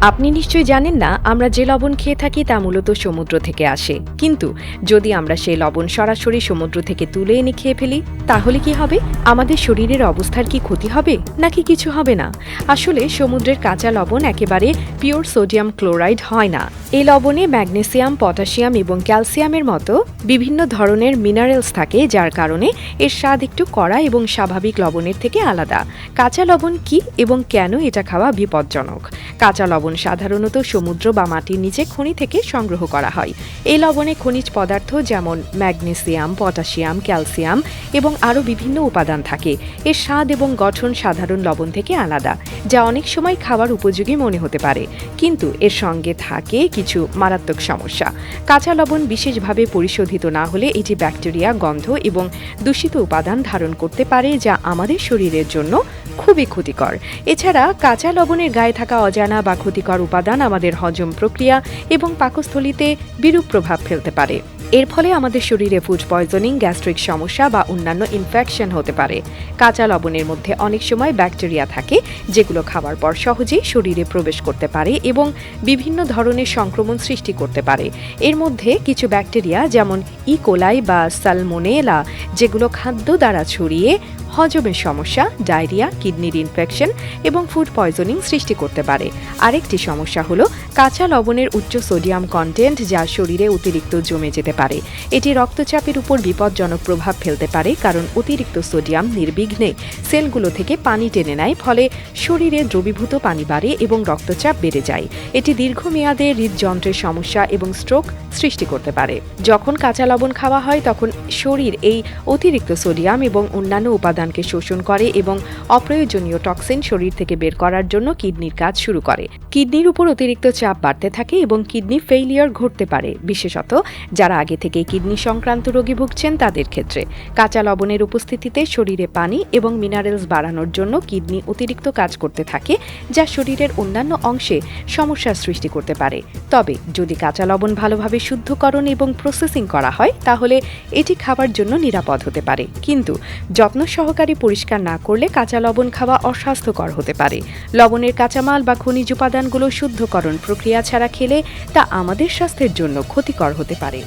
আপনি নিশ্চয়ই জানেন না, আমরা যে লবণ খেয়ে থাকি তা মূলত সমুদ্র থেকে আসে। কিন্তু যদি আমরা সেই লবণ সরাসরি সমুদ্র থেকে তুলে এনে খেয়ে ফেলি, তাহলে কি হবে? আমাদের শরীরের অবস্থার কি ক্ষতি হবে, নাকি কিছু হবে না? আসলে সমুদ্রের কাঁচা লবণ একেবারে পিওর সোডিয়াম ক্লোরাইড হয় না। এই লবণে ম্যাগনেসিয়াম, পটাশিয়াম এবং ক্যালসিয়ামের মতো বিভিন্ন ধরনের মিনারেলস থাকে, যার কারণে এর স্বাদ একটু কড়া এবং স্বাভাবিক লবণের থেকে আলাদা। কাঁচা লবণ কি এবং কেন এটা খাওয়া বিপজ্জনক? কাঁচা লবণ সাধারণত সমুদ্র বা মাটির নিচে খনি থেকে সংগ্রহ করা হয়। এই লবণে খনিজ পদার্থ যেমন ম্যাগনেসিয়াম, পটাশিয়াম, ক্যালসিয়াম এবং আরও বিভিন্ন উপাদান থাকে। এর স্বাদ এবং গঠন সাধারণ লবণ থেকে আলাদা, যা অনেক সময় খাওয়ার উপযোগী মনে হতে পারে। কিন্তু এর সঙ্গে থাকে কিছু মারাত্মক সমস্যা। কাঁচা লবণ বিশেষভাবে পরিশোধিত না হলে এটি ব্যাকটেরিয়া, গন্ধ এবং দূষিত উপাদান ধারণ করতে পারে, যা আমাদের শরীরের জন্য খুবই ক্ষতিকর। এছাড়া কাঁচা লবণের গায়ে থাকা অজানা বা ক্ষতিকর উপাদান আমাদের হজম প্রক্রিয়া এবং পাকস্থলীতে বিরূপ প্রভাব ফেলতে পারে। এর ফলে আমাদের শরীরে ফুড পয়জনিং, গ্যাস্ট্রিক সমস্যা বা অন্যান্য ইনফেকশন হতে পারে। কাঁচা লবণের মধ্যে অনেক সময় ব্যাকটেরিয়া থাকে, যেগুলো খাওয়ার পর সহজেই শরীরে প্রবেশ করতে পারে এবং বিভিন্ন ধরনের সংক্রমণ সৃষ্টি করতে পারে। এর মধ্যে কিছু ব্যাকটেরিয়া যেমন ইকোলাই বা সালমোনেলা, যেগুলো খাদ্য দ্বারা ছড়িয়ে হজমের সমস্যা, ডায়রিয়া, কিডনির ইনফেকশন এবং ফুড পয়জনিং সৃষ্টি করতে পারে। আরেকটি সমস্যা হলো কাঁচা লবণের উচ্চ সোডিয়াম কন্টেন্ট, যা শরীরে অতিরিক্ত জমে যেতে পারে। এটি রক্তচাপের উপর বিপজ্জনক প্রভাব ফেলতে পারে, কারণ অতিরিক্ত সোডিয়াম নির্বিঘ্নে সেলগুলো থেকে পানি টেনে নেয়, ফলে শরীরে দ্রবীভূত পানি বাড়ে এবং রক্তচাপ বেড়ে যায়। এটি দীর্ঘমেয়াদে হৃদযন্ত্রের সমস্যা এবং স্ট্রোক সৃষ্টি করতে পারে। যখন কাঁচা লবণ খাওয়া হয়, তখন শরীর এই অতিরিক্ত সোডিয়াম এবং অন্যান্য উপাদানকে শোষণ করে এবং অপ্রয়োজনীয় টক্সিন শরীর থেকে বের করার জন্য কিডনির কাজ শুরু করে। কিডনির উপর অতিরিক্ত চাপ বাড়তে থাকে এবং কিডনি ফেইলিয়ার ঘটতে পারে, বিশেষত যারা আগে থেকে কিডনি সংক্রান্ত রোগে ভুগছেন তাদের ক্ষেত্রে। কাঁচা লবণের উপস্থিতিতে শরীরে পানি এবং মিনারেলস বাড়ানোর জন্য কিডনি অতিরিক্ত কাজ করতে থাকে, যা শরীরের অন্যান্য অংশে সমস্যার সৃষ্টি করতে পারে। তবে যদি কাঁচা লবণ ভালোভাবে শুদ্ধকরণ এবং প্রসেসিং করা হয়, তাহলে এটি খাবার জন্য নিরাপদ হতে পারে। কিন্তু যত্ন সহকারে পরিষ্কার না করলে কাঁচা লবণ খাওয়া অস্বাস্থ্যকর হতে পারে। লবণের কাঁচামাল বা খনিজ উপাদানগুলো শুদ্ধকরণ প্রক্রিয়া ছাড়া খেলে তা আমাদের স্বাস্থ্যের জন্য ক্ষতিকর হতে পারে।